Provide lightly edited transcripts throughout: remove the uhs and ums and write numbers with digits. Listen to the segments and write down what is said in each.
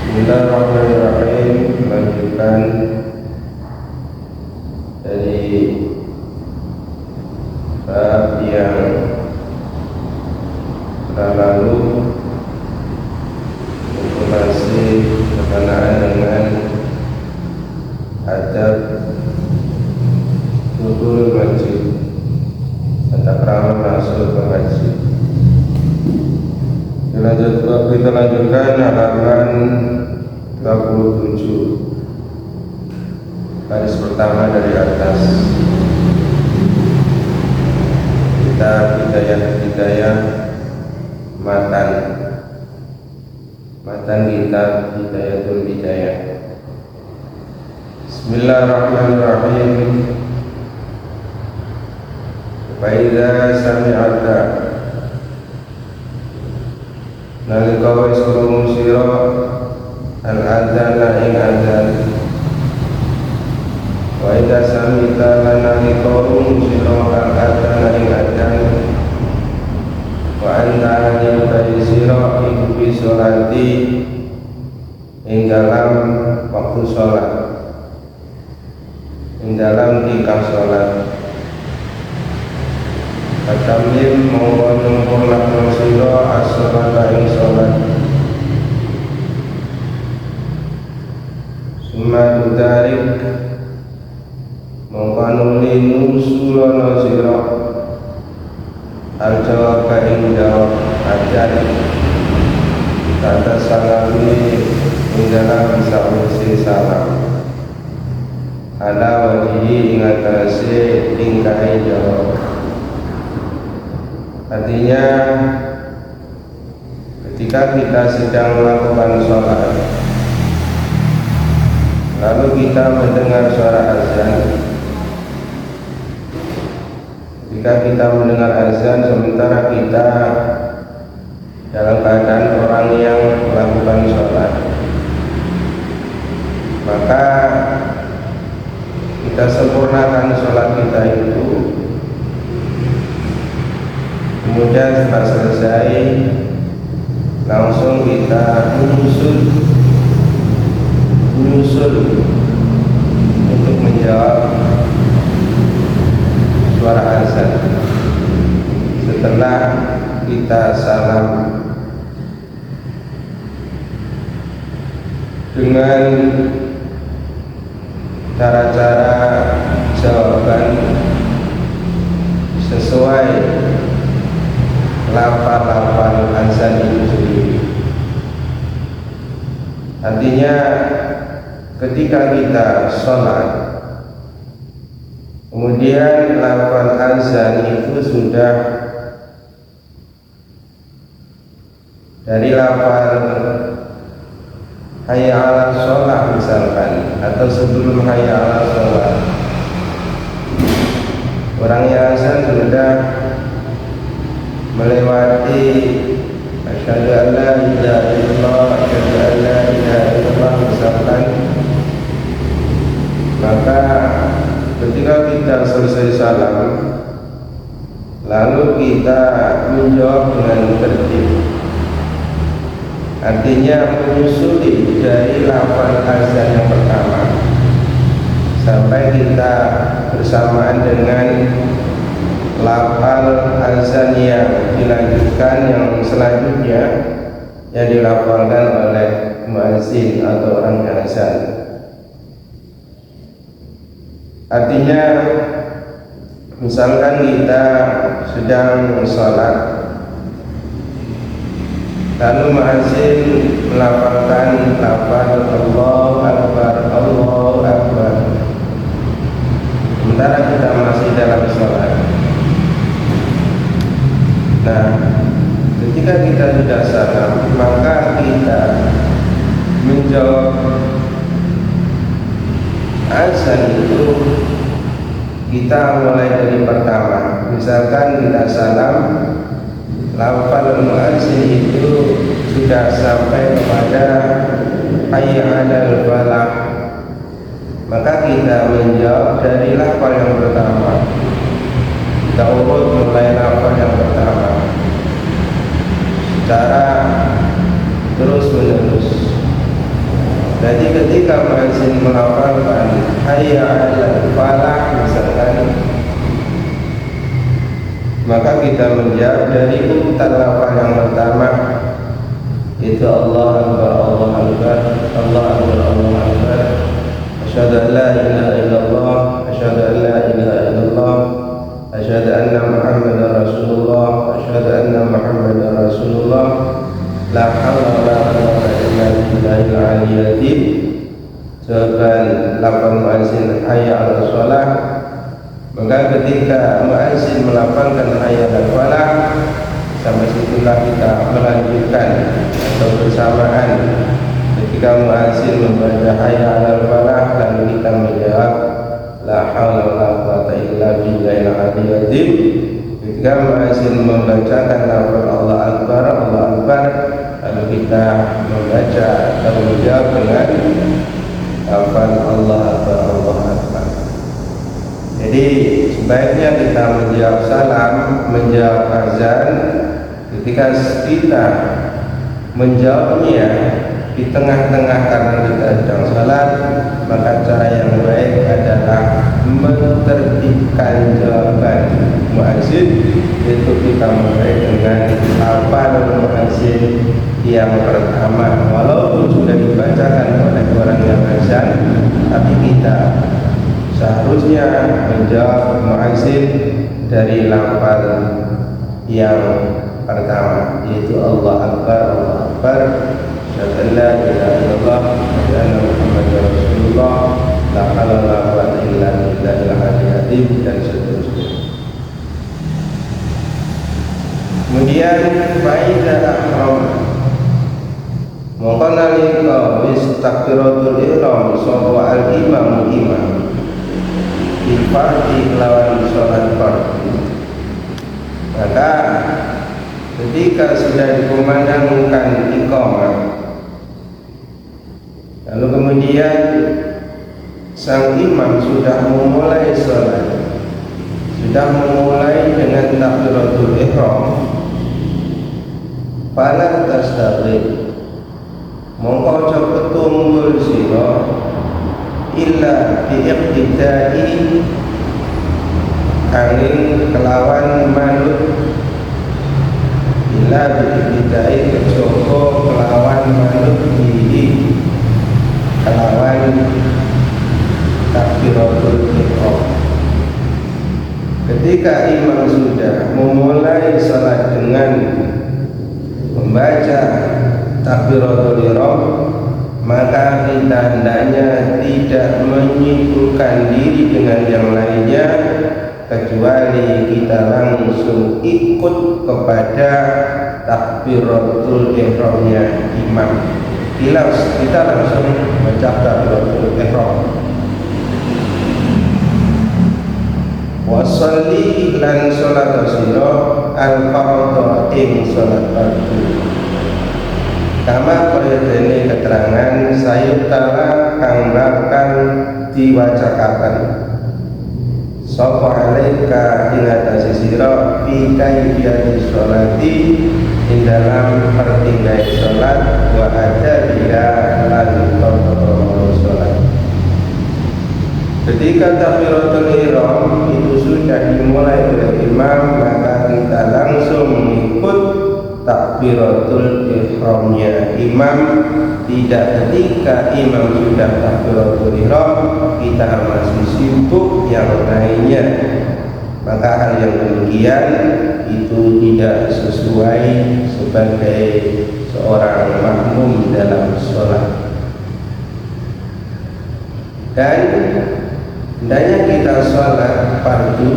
Bismillahirrahmanirrahim. Melanjutkan dari bab yang lalu, itu masih berkenaan dengan adab duduk masjid, tata krama masuk ke masjid. Kita lanjutkan halaman 27, baris pertama dari atas. Kitab Hidayah matan kitab Hidayatul Hidayah. Bismillahirrahmanirrahim. Fa idza sami'ata, nalika wis krungu sira al-adzan ing adzan, wa idza sami'ta lan nalika krungu sira al-adzan ing adzan, wa anta hadir bagi sira iku bisolati ing dalam waktu sholat, ing dalam tingkah sholat. Fatamim mongko nyempurnakan sira as-sholata ing sholat. Summa tudarik mongko nuli nusulana sira al-jawab ing jawab ajan tata salami ing dalam sawise salam ala wajhi ing atase tingkai jawab. Artinya ketika kita sedang melakukan sholat, lalu kita mendengar suara azan. Ketika kita mendengar azan sementara kita dalam keadaan orang yang melakukan sholat, maka kita sempurnakan sholat kita itu. Kemudian setelah selesai, langsung kita menyusul untuk menjawab suara azan. Setelah kita salam dengan cara-cara jawaban sesuai lafal-lafal azan itu sendiri. Artinya ketika kita sholat, kemudian lafal azan itu sudah dari lafal hayya 'alas sholat misalkan, atau sebelum hayya 'alas sholat, orang yang azan sudah melewati asyhadu an la ilaha illallah, asyhadu an la ilaha illallah misalkan, maka ketika kita selesai salam lalu kita menjawab dengan tertib, artinya menyusuli dari lafal azan yang pertama sampai kita bersamaan dengan lafal azan yang dilanjutkan yang selanjutnya yang dilafalkan oleh muadzin atau orang yang azan. Artinya misalkan kita sedang sholat, lalu muadzin melafalkan lafal Allahu Akbar, Allahu Akbar, sementara kita masih dalam sholat. Nah, ketika kita sudah salam, maka kita kita mulai dari pertama. Misalkan kita salam, lafal muazzin itu sudah sampai kepada hayya 'alal falah, maka kita menjawab dari lafal yang pertama. Kita urut mulai lafal yang pertama secara terus menerus. Jadi ketika muazzin melafalkan hayya 'alal falah misalkan, maka kita menjawab dari urutan lafal yang pertama, itu Allah Akbar, Allah Akbar, Allah Akbar, Allah Akbar, asyhadu an la ilaha illallah, asyhadu an la ilaha illallah, asyhadu anna Muhammadar Rasulullah, asyhadu anna Muhammadar Rasulullah, la haula wa la quwwata illa billahil aliyyil azim. Jawaban lafal muazzin hayya 'alas shalah, maka ketika muazzin melafalkan hayya 'alal falah, sampai situlah kita melanjutkan atau bersamaan. Ketika muazzin membaca hayya 'alal falah, lalu kita menjawab la haula wa la quwwata illa billahil aliyyil azim. Ketika muazzin membacakan lafal Allah Akbar, Allah Akbar, lalu kita membaca atau menjawab dengan lafal Allah Akbar, Allah Akbar. Jadi sebaiknya kita menjawab salam, menjawab azan. Ketika kita menjawabnya di tengah-tengah karena kita sedang salat, maka cara yang baik adalah menertibkan jawaban muazzin, yaitu kita mulai dengan lafal muazzin yang pertama, walaupun sudah dibacakan oleh orang yang azan, tapi kita seharusnya menjawab muazzin dari lafal yang pertama, yaitu Allah Akbar, Allah Akbar, asyhadu an la ilaha illallah, asyhadu anna Muhammadar Rasulullah, la haula wa la quwwata illa billahil aliyyil azim, dan seterusnya. Kemudian faida ahram, maka nalika wis takbiratul ihram sapa al imam di fardhi lawan sholat fardhu, maka ketika sudah dikumandangkan iqamah, lalu kemudian sang imam sudah memulai sholat, sudah memulai dengan takbiratul ihram, fala tastabir, mongko aja ketunggul sira illa biiqtidai angin kelawan manut, illa biiqtidai kejaba kelawan manut bihi kelawan takbiratul ihram. Ketika imam sudah memulai salat dengan membaca takbiratul ihram, maka kita hendaknya tidak menyibukkan diri dengan yang lainnya, kecuali kita langsung ikut kepada takbiratul ihramnya imam. Kita langsung baca takbiratul ihram. Wasalli lan sholat sira al-fardhu ing sholat fardhu, kama kaya dene keterangan sayutala kang bakal diwacakaken sapa alaika ing atase sira fi kaifiyati sholati ing dalam pertinggai sholat wa adabiha lan tata sholat. Ketika takbiratul ihram itu sudah dimulai oleh imam, maka kita langsung mengikut takbiratul ihramnya imam. Tidak ketika imam sudah takbiratul ihram kita masih sibuk yang lainnya, maka hal yang demikian itu tidak sesuai sebagai seorang makmum dalam sholat. Dan hendaknya kita sholat fardu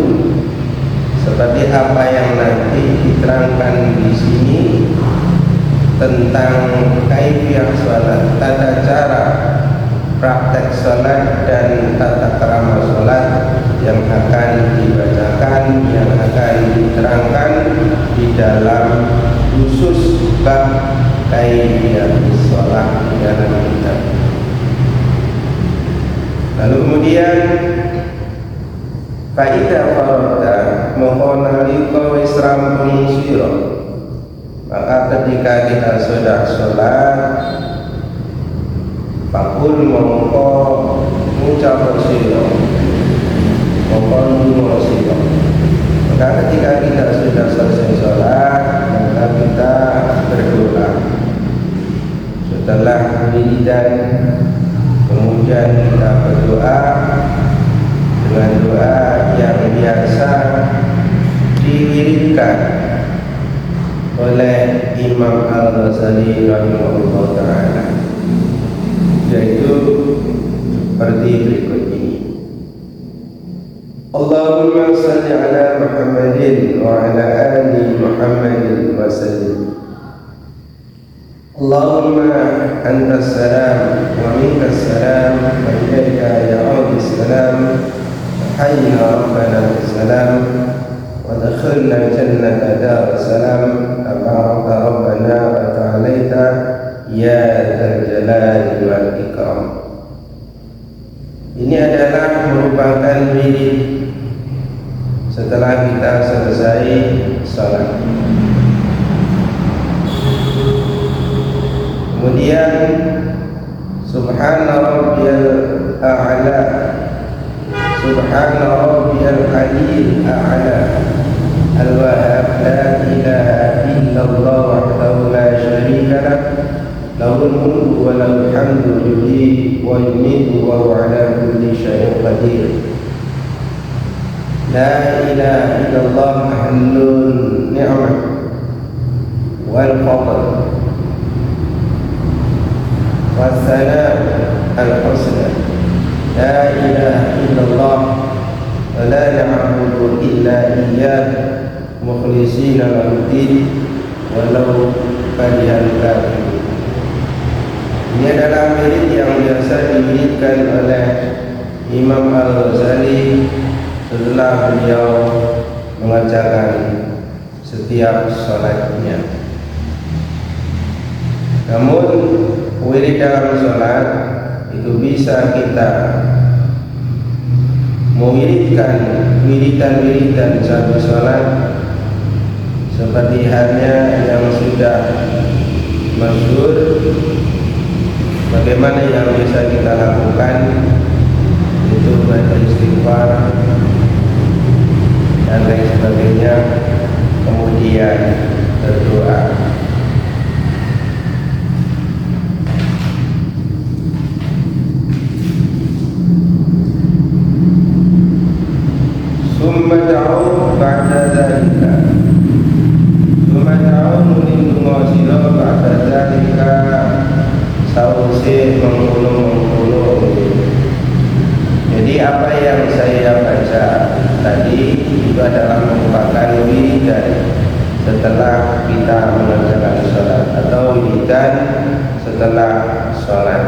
seperti apa yang nanti diterangkan di sini tentang kaifiyah sholat, tata cara praktek sholat dan tata krama sholat. yang akan dibacakan, yang akan diterangkan di dalam khusus bab kaifiyatus shalah di dalam kitab. Lalu kemudian faida farada mohon nalika wis rampung sira, maka ketika kita sudah sholat pakul mongko ngucap sira, mongko ndonga sira. Maka ketika kita sudah selesai sholat, maka kita berdoa. Setelah wiridan, kemudian kita berdoa dengan doa yang biasa diwiridkan oleh Imam Al-Ghazali rahimahullah ta'ala, yaitu seperti berikut ini. Allahumma salli ala Muhammadin wa ala ali Muhammadin wa sallim. Allahumma antas salam wa minkas salam wa ilaika ya'udhu salam. Hayyina rabbana salam wa dakhilna jannata dar salam. Tabaraka rabbana wa ta'alaita ya dzal jalali wal ikram. Ini adalah merupakan wirid setelah kita selesai salat. Kemudian subhana rabbiyal a'la, subhana rabbiyal aliyyil a'la, al-wahhab la ilaha illallah wahdahu la syarika lah, lahul mulku wa lahul hamdu yuhyi wa yumiitu wa huwa ala kulli syai'in qadir. La ilaha illallah ahlul ni'mah wal fadl was sana al husna. La ilaha illallah wa la na'budu illa iyyah mukhlishina lahu-d-din walau karihal kafirun. Ini adalah wirid yang biasa diwiridkan oleh Imam Al-Ghazali setelah beliau mengerjakan setiap sholatnya. Namun wirid dalam sholat itu bisa kita mewiridkan wiridan-wiridan satu sholat seperti halnya yang sudah masyhur, bagaimana yang bisa kita lakukan itu baca istighfar dan lain sebagainya, kemudian berdoa. Summa ta'ud ba'da dzalika, summa ta'ud lindunga sira ba'da dzalika sause mengulung-ulung. Jadi apa yang saya baca tadi itu adalah merupakan wiridan setelah kita mengerjakan sholat, atau wiridan setelah sholat.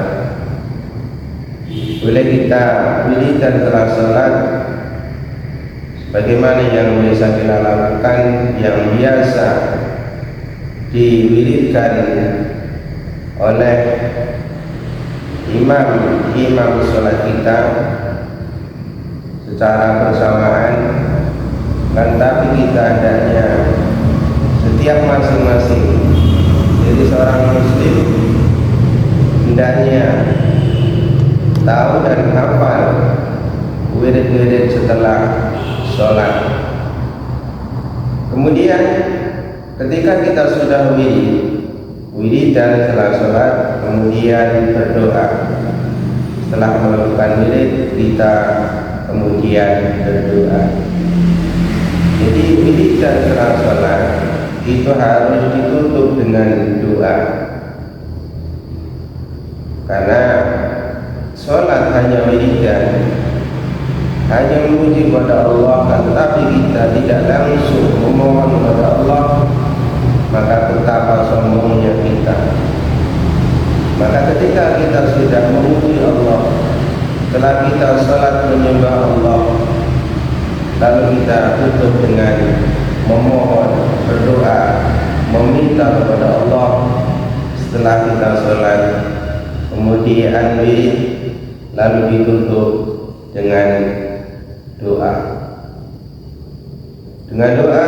Boleh kita wiridan setelah sholat bagaimana yang bisa kita lakukan, yang biasa diwiridkan oleh imam sholat kita secara bersamaan, kan, tapi kita hendaknya setiap masing-masing, jadi seorang muslim hendaknya tahu dan hafal wirid-wirid setelah sholat. Kemudian ketika kita sudah wiridan setelah sholat, kemudian berdoa. Setelah melakukan wirid, kita kemudian berdoa. Jadi wiridan setelah sholat itu harus ditutup dengan doa, karena sholat hanya wiridan, hanya memuji kepada Allah, tetapi kita tidak langsung memohon kepada Allah, maka betapa sombongnya kita. Maka ketika kita sudah memuji Allah, setelah kita salat menyembah Allah, lalu kita tutup dengan memohon, berdoa, meminta kepada Allah setelah kita sholat, kemudian lalu ditutup dengan doa. Dengan doa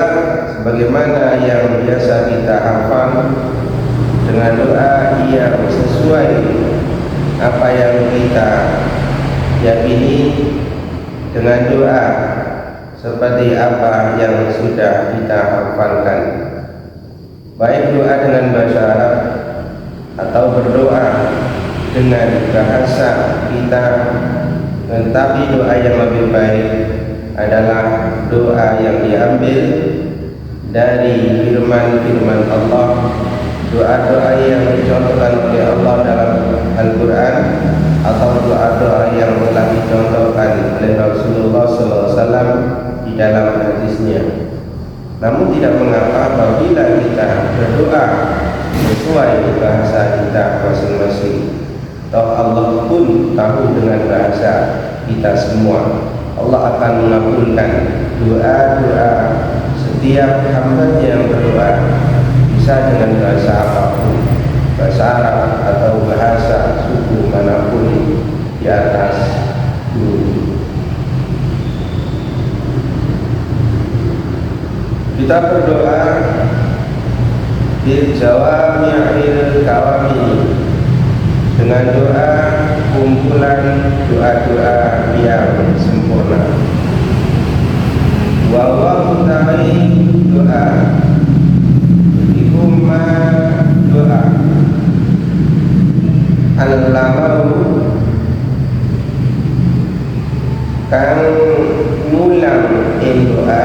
sebagaimana yang biasa kita hafal, dengan doa yang sesuai apa yang kita yakini, dengan doa seperti apa yang sudah kita hafalkan, baik doa dengan bahasa Arab atau berdoa dengan bahasa kita. Tetapi doa yang lebih baik adalah doa yang diambil dari firman-firman Allah, doa-doa yang dicontohkan oleh Allah dalam Al-Quran, atau doa-doa yang telah dicontohkan oleh Rasulullah SAW di dalam hadisnya. Namun tidak mengapa apabila kita berdoa sesuai bahasa kita masing-masing. Toh Allah pun tahu dengan bahasa kita semua. Allah akan mengabulkan doa-doa setiap hamba yang berdoa, bisa dengan bahasa apapun, bahasa Arab atau bahasa suku manapun di atas bumi. Kita berdoa bil jawami'il kawami, dengan doa kumpulan doa-doa yang sempurna. Wa wa'i doa ikuma doa al-lamaru kan mulang in doa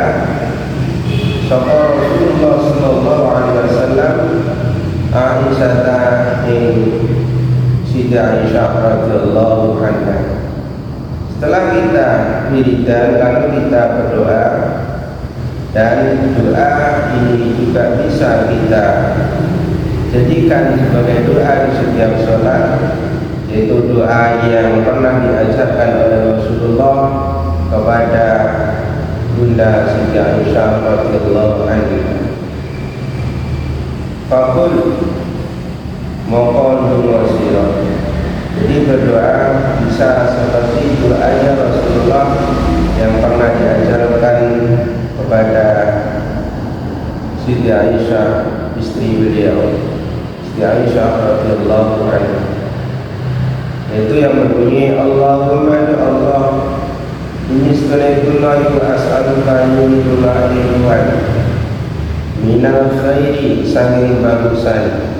sapa Rasulullah sallallahu alaihi wasallam Aisyah in Siti Aisyah radhiyallahu anha. Setelah kita wiridan, lalu kita berdoa, dan doa ini juga bisa kita jadikan sebagai doa di setiap sholat, yaitu doa yang pernah diajarkan oleh Rasulullah kepada Bunda Siti Aisyah radhiyallahu anha. Fakul mongko dungo sira. Jadi berdoa bisa seperti doanya Rasulullah yang pernah diajarkan kepada Siti Aisyah, istri beliau, Siti Aisyah radhiyallahu anha, yaitu yang berbunyi Allahumma ya Allah, inni astagfiruka wa as'aluka min minal khairi, sanging bagusan,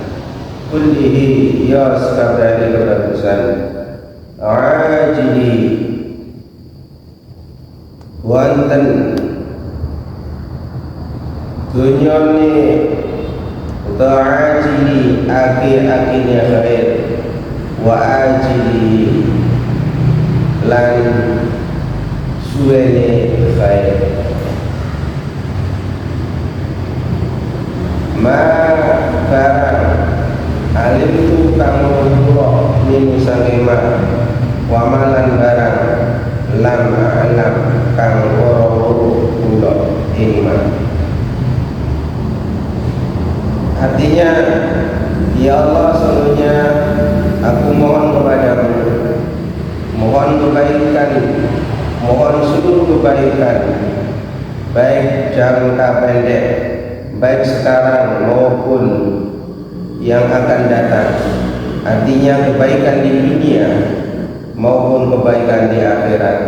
kullihi ya sekabari kebagusan, ajili wonten dunyane utawa ajili akhir-akhirnya khair, wa ajili lan suwene khair. Maka alim tu kang kula min sangema wamalan barang lam alam kang ora kula iman. Artinya, ya Allah, sesungguhnya aku mohon kepadamu, mohon kebaikan, mohon seluruh kebaikan, baik jangka pendek, baik sekarang maupun yang akan datang. Artinya kebaikan di dunia maupun kebaikan di akhirat,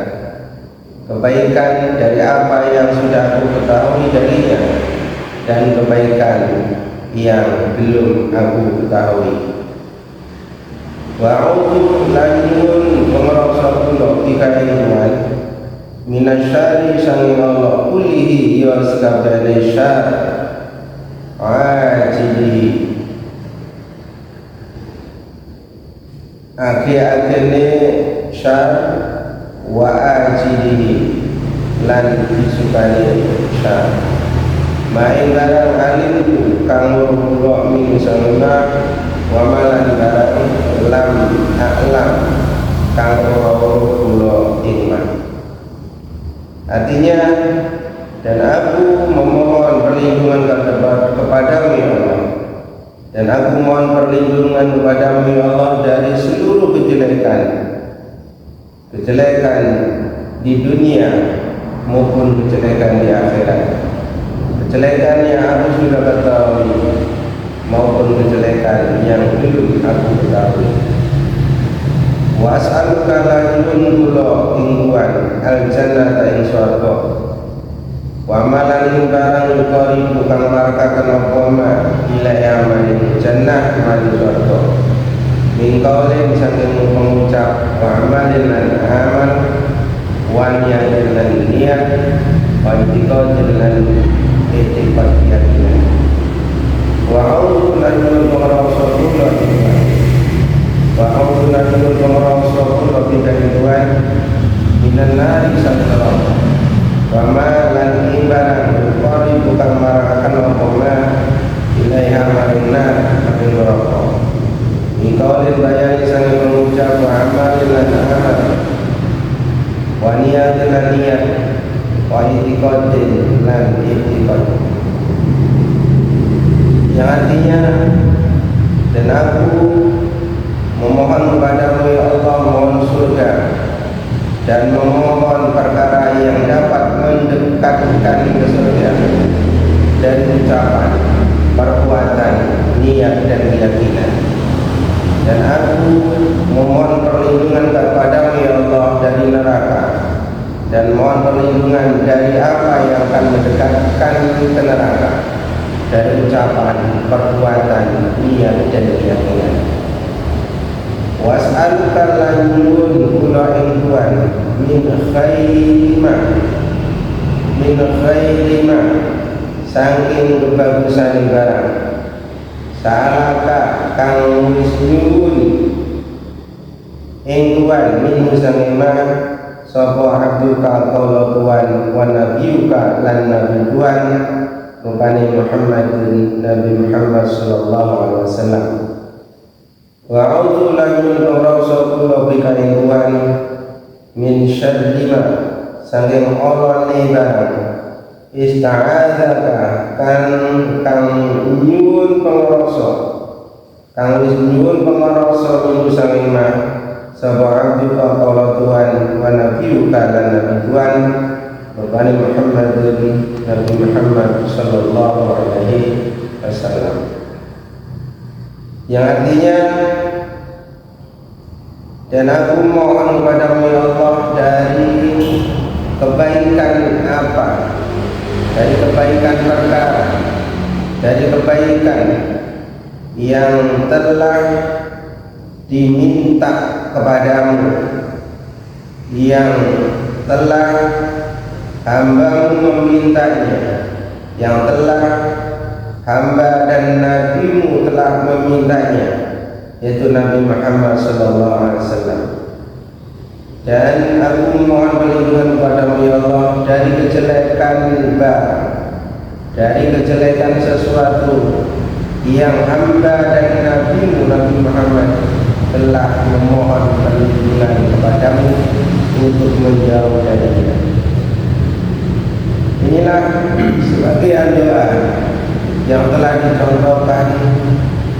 kebaikan dari apa yang sudah aku ketahui darinya, dan kebaikan yang belum aku ketahui. Wa'udhu lanjun pengerasa kula dikaiman minasyari sanging Allah kulihi ya sekabehane syar ajili akhir-akhirnya syar wa ajilihi lan disukani syar. Main barang alimku kang kula min sanuna wa malan barang lam a'lam kang kula iman. Artinya dari seluruh kejelekan di dunia maupun kejelekan di akhirat. Kejelekan yang aku sudah ketahui maupun kejelekan yang belum aku ketahui. Wa as'aluka lanjun kula ingkuan al-jannata ing swarga. Wa amalan ing barang yukari bukan marakakan apa ila amalin jannah mali swarga. Min qaulin saking pengucap wa amalin lan amal wa niyatin lan niat wa itiqadin lan itiqad keyakinan. Wa a'udzu lanjun pengrasa kula ingkuan wa a'udzu lanjun pengrasa kula ingkuan minan nari santallah. Wa ma lan imbaran qari bukan marakakan apa ilaiha marina maring neraka. Ingkaulin bayani sange mengucap wa amalin lan amal wa niyatin lan niat wa itiqadin lan itiqad, yang artinya dan aku memohon kepadamu ya Allah, mohon surga dan memohon perkara yang dapat mendekatkan ke surga dari ucapan, perbuatan, niat dan keyakinan. Dan aku memohon perlindungan kepadamu ya Allah dari neraka, dan mohon perlindungan dari apa yang akan mendekatkan ke neraka dari ucapan, perbuatan, niat dan keyakinan. Was'aluka lanjun kula ingkuan min khairi ma saking kebagusan barang sa'alaka kang wis nyuwun ingkuan min musangema sapa abduka kala tuan wa nabiyuka lan nabi tuan rupane Muhammadun Nabi Muhammad sallallahu alaihi wasallam. Wa a'udzu lanjun rasa kula bika ingkuan min syarri ma saking olone barang ista'adzaka kang nyuwun pangrasa kang wis nyuwun pangrasa minggu saking ma sapa abduka kala tuan wa nabiyuka lan nabi tuan rupane Muhammadun Nabi Muhammad sallallahu alaihi wasallam, yang artinya dan aku mohon kepadamu ya Allah dari kebaikan apa, dari kebaikan perkara, dari kebaikan yang telah diminta kepadamu, yang telah hamba memintanya, yang telah hamba dan nabimu telah memintanya, yaitu Nabi Muhammad sallallahu alaihi wasallam. Dan aku mohon perlindungan kepadamu ya Allah dari kejelekan barang, dari kejelekan sesuatu yang hamba dan nabimu Nabi Muhammad telah memohon perlindungan kepadamu untuk menjauh darinya. Inilah sebagian doa yang telah dicontohkan,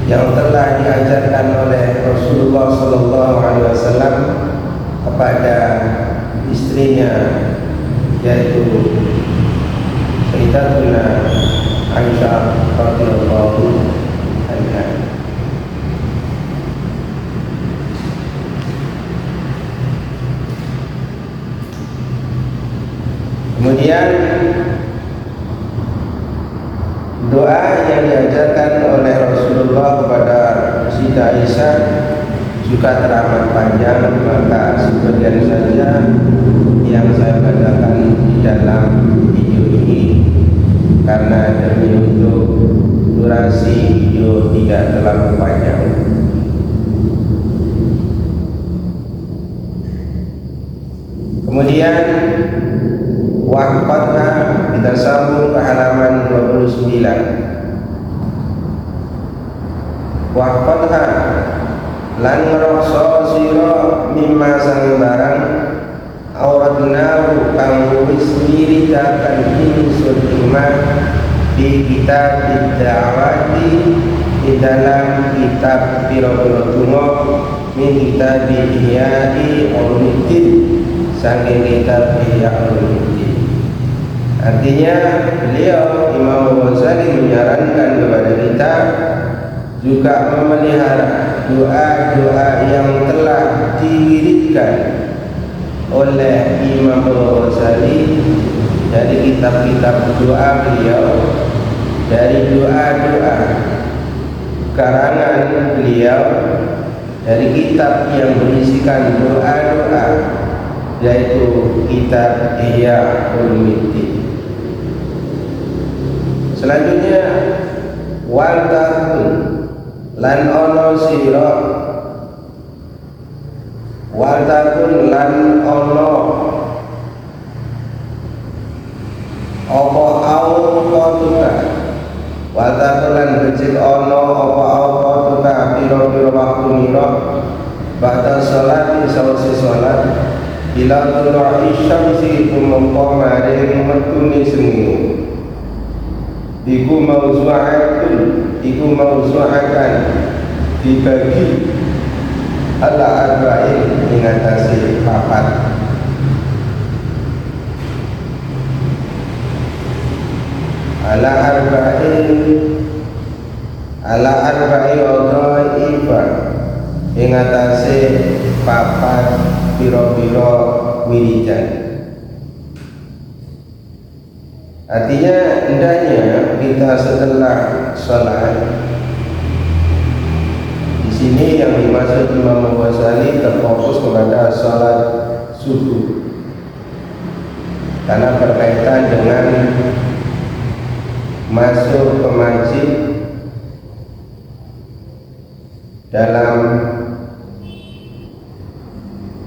yang telah diajarkan oleh Rasulullah sallallahu alaihi wasallam kepada istrinya, yaitu Sayyidatuna Aisyah radhiyallahu anha. Kemudian doa yang diajarkan oleh Rasulullah kepada Siti Aisyah juga teramat panjang, maka sebagian saja yang saya bacakan di dalam video ini karena demi untuk durasi video tidak terlalu panjang. Kemudian waqatna kita sambung ke halaman 29. Waqatna lan ngrasa sira mimma sang barang auradnahu kang wis miritaken ingsun iman di kitab da'wati di dalam kitab pira-pira donga min kitab Ihya'i Ulumuddin, saking kitab Ihya' Ulumuddin. Artinya beliau Imam Ghazali menyarankan kepada kita juga memelihara doa-doa yang telah diwiridkan oleh Imam Ghazali dari kitab-kitab doa beliau, dari doa-doa karangan beliau, dari kitab yang berisikan doa-doa, yaitu kitab Ihya' Ulumuddin. Selanjutnya waltakun lan ono sira, waltakun lan ono apa awqatuka, waltakun lan becik ono apa awqatuka pira-pira waktu nira ba'da sholati sawise sholat ila tulu'i syamsi tumangka maring metune srengenge. Iku mauzu'akan dibagi ala arba'in ing atase papat. Ala arba'in wadha'ifa ing atase papat pira-pira wiridan. Artinya hendaknya kita setelah sholat, di sini yang dimaksud Imam Ghazali terfokus kepada sholat subuh, karena berkaitan dengan masuk ke masjid dalam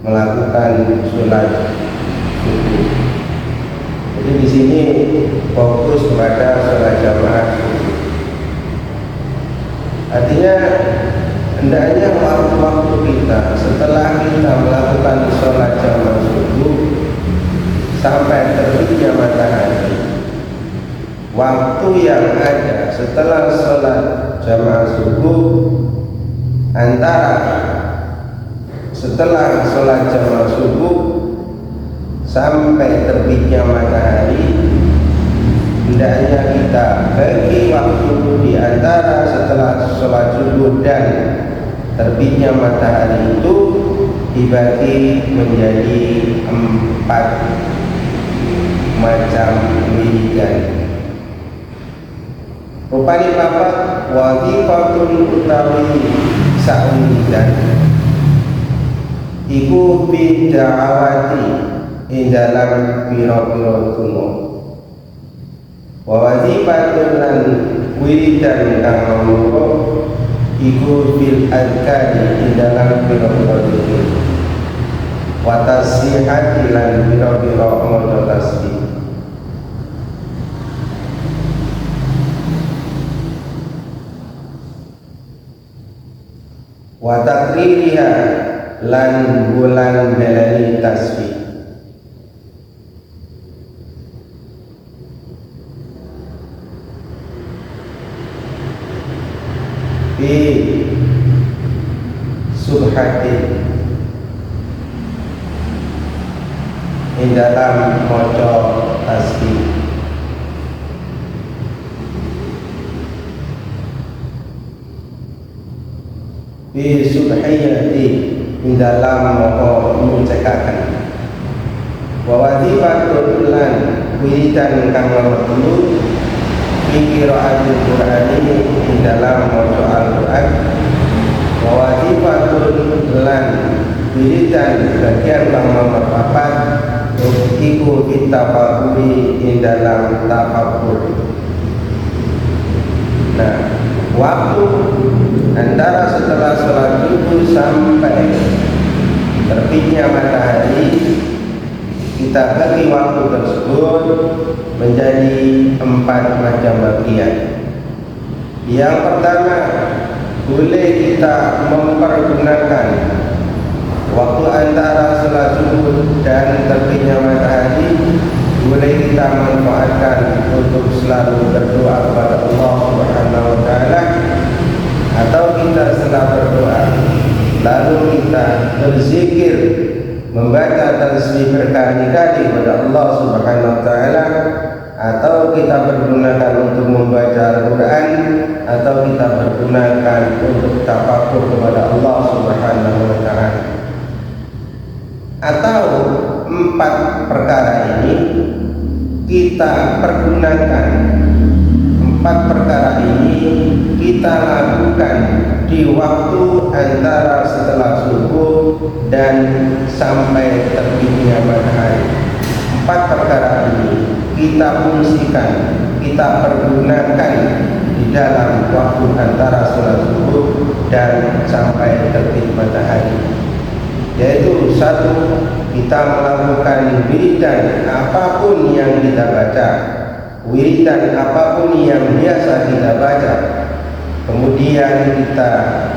melakukan sholat subuh. Jadi di sini fokus kepada sholat jamaah. Artinya hendaknya waktu-waktu kita setelah kita melakukan sholat jamaah subuh sampai terbitnya matahari, waktu yang ada setelah sholat jamaah subuh, antara setelah sholat jamaah subuh sampai terbitnya matahari, hendaknya kita bagi waktu di antara setelah sholat subuh dan terbitnya matahari itu dibagi menjadi 4 macam wiridan. Rupani papat wazifatun utawi sa'wiridan iku bid'awati ing dalam pira-pira donga, wa wazifatun lan wiridan kang nomor iku bil adkari ing dalam pira-pira donga, wa tasbihati lan pira-pira maca tasbih, wa takririha lan bulan belani tasbih. Fi subhati ing dalam maca tasbih, fi subhiyati ing dalam maca ngucekaken, wa wazifatun lan wiridan kang nomor 3 qiraatul Qur'ani di dalam maca Al-Qur'an, wa wazifatun lan wiridan bagian kang nomor 4 iku tafakuri di dalam tafakkur. Nah, waktu antara setelah sholat subuh sampai terbitnya matahari, kita bagi waktu tersebut menjadi 4 macam bagian. Yang pertama, boleh kita mempergunakan waktu antara sholat subuh dan terbitnya matahari, boleh kita manfaatkan untuk selalu berdoa kepada Allah Subhanahu wa Ta'ala kita setelah berdoa lalu kita berzikir, membaca tasbih berkali-kali kepada Allah Subhanahu wa taala, atau kita pergunakan untuk membaca Al-Quran, atau kita pergunakan untuk tafakur kepada Allah Subhanahu wa taala, atau empat perkara ini kita pergunakan, empat perkara ini kita lakukan di waktu antara setelah subuh dan sampai terbitnya matahari. Empat perkara ini kita fungsikan, kita pergunakan di dalam waktu antara sholat subuh dan sampai terbit matahari. Yaitu satu, kita melakukan wiridan apapun yang kita baca, wiridan apapun yang biasa kita baca. Kemudian kita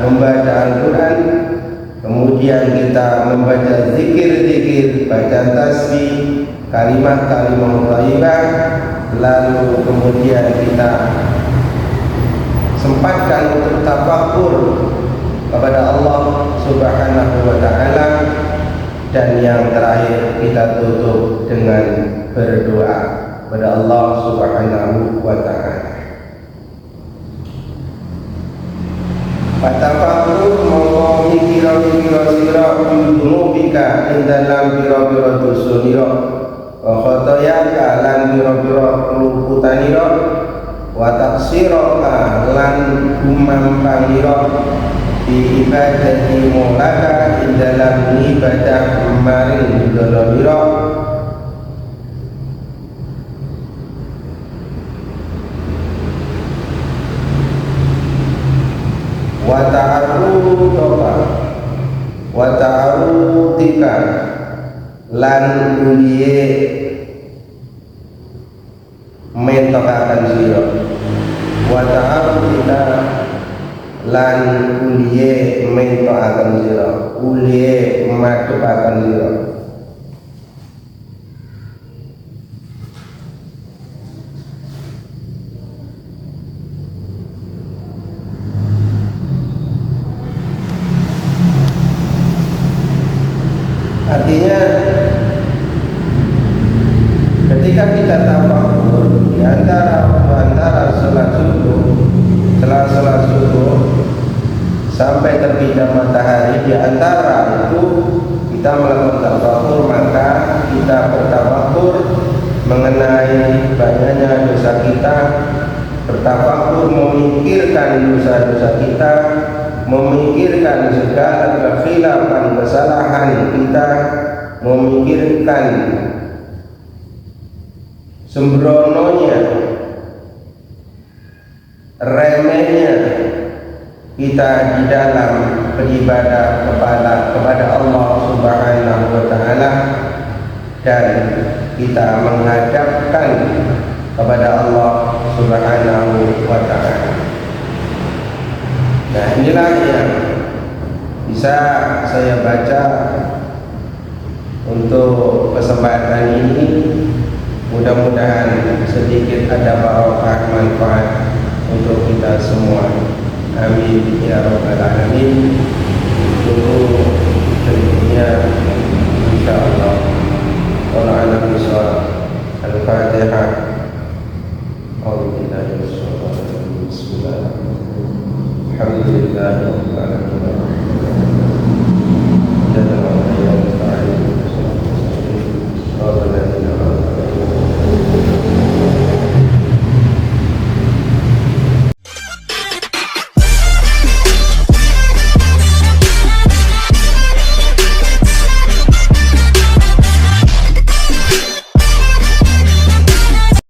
membaca Al-Quran, kemudian kita membaca zikir-zikir, baca tasbih, kalimat-kalimat thayyibah, lalu kemudian kita sempatkan untuk tafakur kepada Allah Subhanahu wa taala, dan yang terakhir kita tutup dengan berdoa kepada Allah Subhanahu wa taala. Fatafakur mongko mikira-mikira sira dunubika ing dalam pira-pira dosa nira, wa khotoyaka lan pira-pira keluputanira, wa taksiraka lan gumampangira di ibadati mulaka ing dalam ibadah maring donomira, wa ta'arutika lan uliye mentokakan sira, wa ta'arutika lan uliye mentokakan sira, uliye matukakan sira. Artinya ketika kita tafakur di antara sholat subuh, setelah sholat subuh sampai terbitnya matahari, di antara itu kita melakukan tafakur, maka kita bertafakur mengenai banyaknya dosa kita, bertafakur memikirkan dosa-dosa kita, memikirkan segala kekhilafan, kesalahan kita, memikirkan sembrononya, remehnya kita di dalam beribadah kepada Allah Subhanahu wa taala, dan kita menghadapkan kepada Allah Subhanahu wa taala. Nah, inilah yang bisa saya baca untuk kesempatan ini. Mudah-mudahan sedikit ada barokah manfaat untuk kita semua. Amin ya rabbal alamin.